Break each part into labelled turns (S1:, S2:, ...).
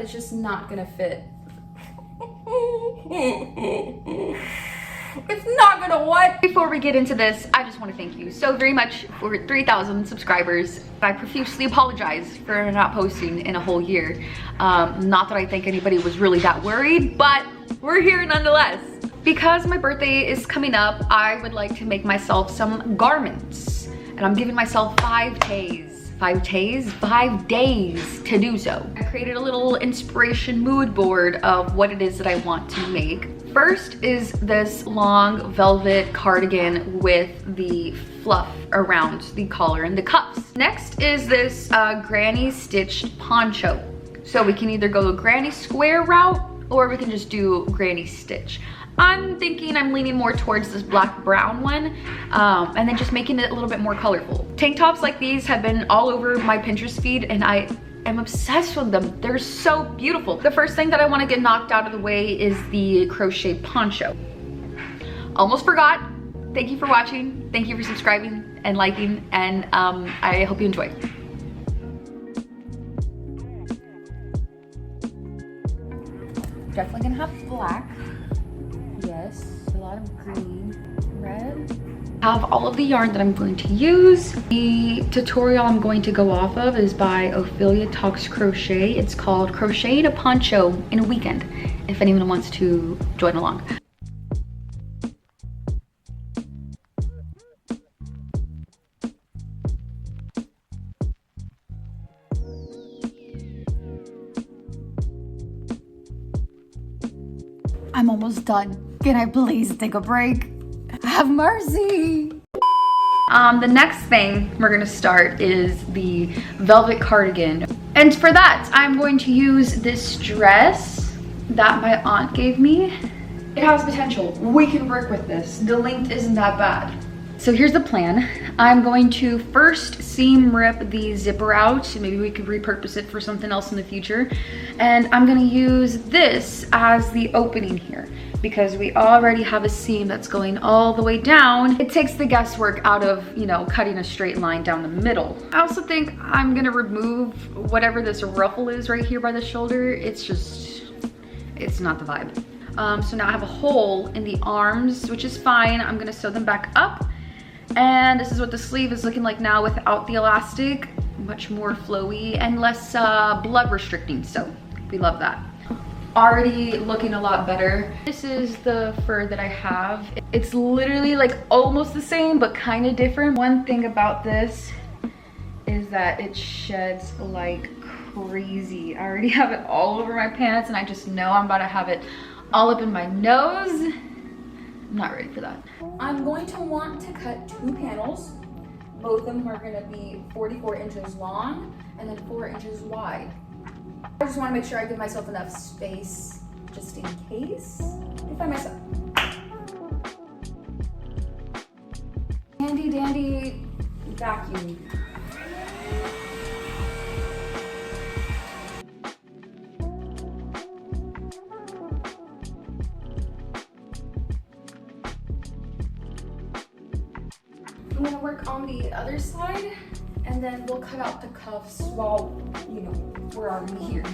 S1: it's just not gonna fit. It's not gonna what? Before we get into this, I just want to thank you so very much for 3,000 subscribers. I profusely apologize for not posting in a whole year. Not that I think anybody was really that worried, but we're here nonetheless. Because my birthday is coming up, I would like to make myself some garments. And I'm giving myself 5 days. 5 days? 5 days to do so. I created a little inspiration mood board of what it is that I want to make. First is this long velvet cardigan with the fluff around the collar and the cuffs. Next is this granny stitched poncho. So we can either go the granny square route or we can just do granny stitch. I'm thinking I'm leaning more towards this black brown one and then just making it a little bit more colorful. Tank tops like these have been all over my Pinterest feed and I am obsessed with them. They're so beautiful. The first thing that I want to get knocked out of the way is the crochet poncho. Almost forgot. Thank you for watching. Thank you for subscribing and liking, and I hope you enjoy. Definitely gonna have black. Yes, a lot of green, red. I have all of the yarn that I'm going to use. The tutorial I'm going to go off of is by Ophelia Talks Crochet. It's called Crocheting a Poncho in a Weekend, if anyone wants to join along. I'm almost done. Can I please take a break? Have mercy. The next thing we're gonna start is the velvet cardigan. And for that, I'm going to use this dress that my aunt gave me. It has potential. We can work with this. The length isn't that bad. So here's the plan. I'm going to first seam rip the zipper out. Maybe we could repurpose it for something else in the future. And I'm gonna use this as the opening here because we already have a seam that's going all the way down. It takes the guesswork out of, you know, cutting a straight line down the middle. I also think I'm gonna remove whatever this ruffle is right here by the shoulder. It's not the vibe. So now I have a hole in the arms, which is fine. I'm gonna sew them back up. And this is what the sleeve is looking like now without the elastic. Much more flowy and less blood restricting, so we love that. Already looking a lot better. This is the fur that I have. It's literally like almost the same, but kind of different. One thing about this is that it sheds like crazy. I already have it all over my pants and I just know I'm about to have it all up in my nose. I'm not ready for that. I'm going to want to cut 2 panels. Both of them are going to be 44 inches long and then 4 inches wide. I just want to make sure I give myself enough space just in case if I mess up. Handy dandy vacuum. I'm gonna work on the other side and then we'll cut out the cuffs while, you know, we're already here.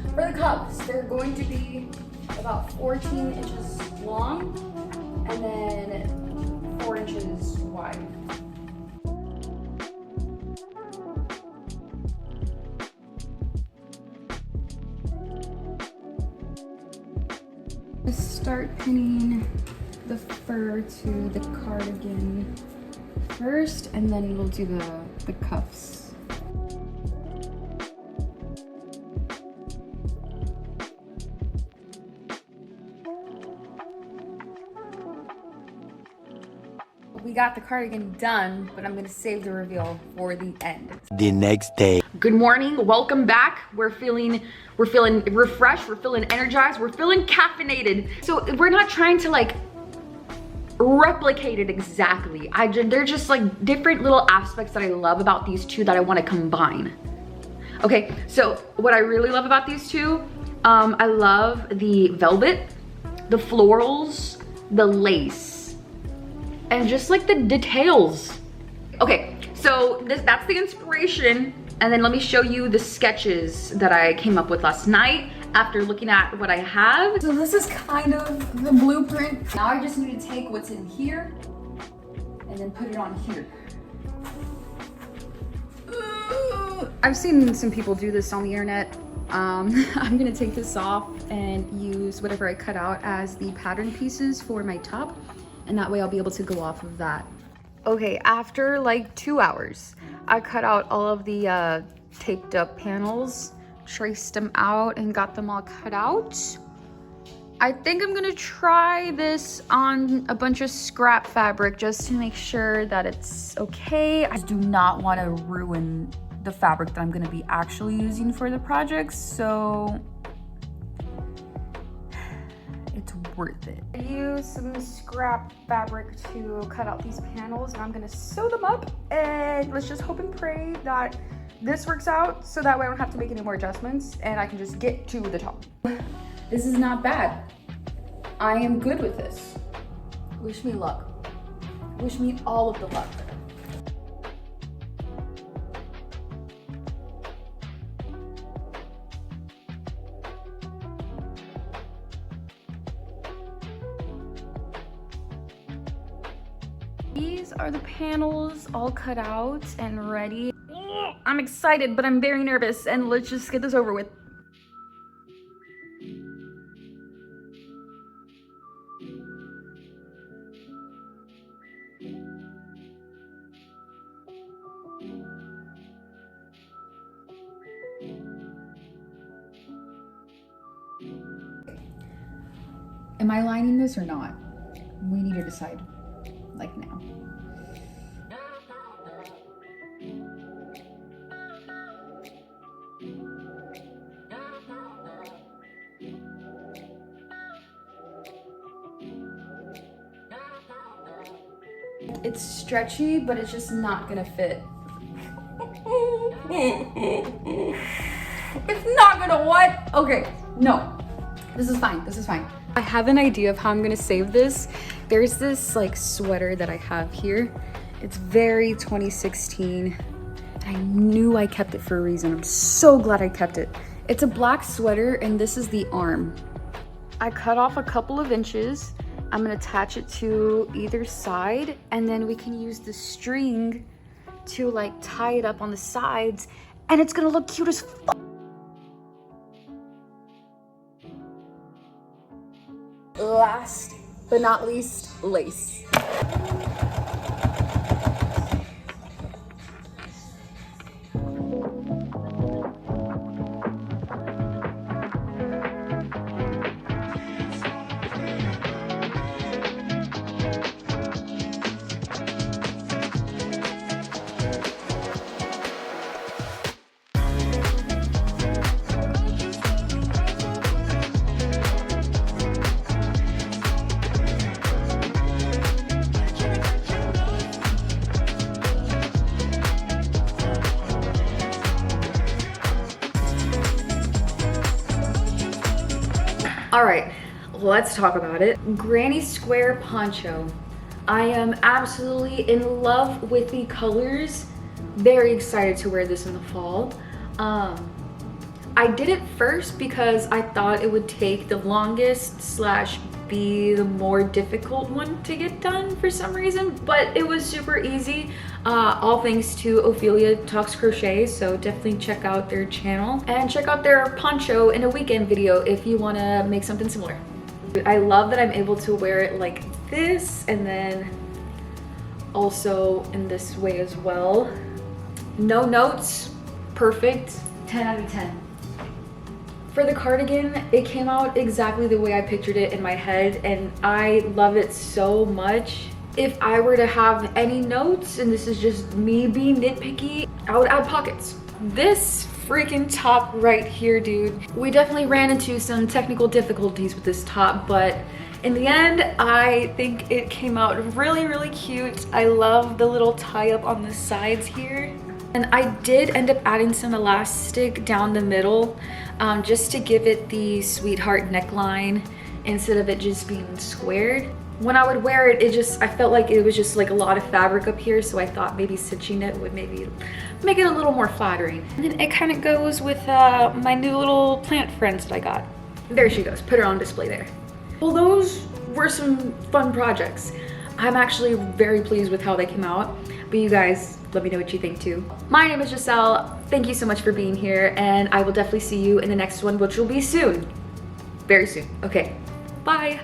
S1: For the cuffs, they're going to be about 14 inches long and then 4 inches wide. Start pinning the fur to the cardigan first, and then we'll do the cuffs. We got the cardigan done, but I'm gonna save the reveal for the end.
S2: The next day.
S1: Good morning, welcome back. We're feeling refreshed, we're feeling energized, we're feeling caffeinated. So we're not trying to like replicate it exactly. They're just like different little aspects that I love about these two that I want to combine. Okay, so what I really love about these two, I love the velvet. the florals, the lace, and just like the details. Okay, so that's the inspiration. And then let me show you the sketches that I came up with last night after looking at what I have. So this is kind of the blueprint. Now I just need to take what's in here and then put it on here. I've seen some people do this on the internet. I'm gonna take this off and use whatever I cut out as the pattern pieces for my top, and that way I'll be able to go off of that. Okay, after like 2 hours, I cut out all of the taped up panels, traced them out, and got them all cut out. I think I'm gonna try this on a bunch of scrap fabric just to make sure that it's okay. I do not want to ruin the fabric that I'm gonna be actually using for the project, so it's worth it. I used some scrap fabric to cut out these panels, and I'm gonna sew them up, and let's just hope and pray that this works out so that way I don't have to make any more adjustments and I can just get to the top. This is not bad. I am good with this. Wish me luck. Wish me all of the luck. These are the panels all cut out and ready. I'm excited, but I'm very nervous, and let's just get this over with. Am I lining this or not? We need to decide, like now. It's stretchy, but it's just not gonna fit. It's not gonna what? Okay, no. This is fine, this is fine. I have an idea of how I'm gonna save this. There's this like sweater that I have here. It's very 2016. And I knew I kept it for a reason. I'm so glad I kept it. It's a black sweater, and this is the arm. I cut off a couple of inches. I'm gonna attach it to either side, and then we can use the string to like tie it up on the sides, and it's gonna look cute as fuck. Last but not least, lace. All right, let's talk about it. Granny Square poncho. I am absolutely in love with the colors. Very excited to wear this in the fall. I did it first because I thought it would take the longest slash be the more difficult one to get done for some reason, but it was super easy. All thanks to Ophelia Talks Crochet, so definitely check out their channel and check out their poncho in a weekend video if you want to make something similar. I love that I'm able to wear it like this and then also in this way as well. No notes, perfect, 10 out of 10. For the cardigan, it came out exactly the way I pictured it in my head, and I love it so much. If I were to have any notes, and this is just me being nitpicky, I would add pockets. This freaking top right here, dude. We definitely ran into some technical difficulties with this top, but in the end, I think it came out really, really cute. I love the little tie up on the sides here. And I did end up adding some elastic down the middle just to give it the sweetheart neckline instead of it just being squared. When I would wear it, I felt like it was just like a lot of fabric up here, so I thought maybe cinching it would maybe make it a little more flattering. And then it kind of goes with my new little plant friends that I got. There she goes, put her on display there. Well, those were some fun projects. I'm actually very pleased with how they came out, but you guys, let me know what you think too. My name is Giselle. Thank you so much for being here, and I will definitely see you in the next one, which will be soon. Very soon. Okay, bye.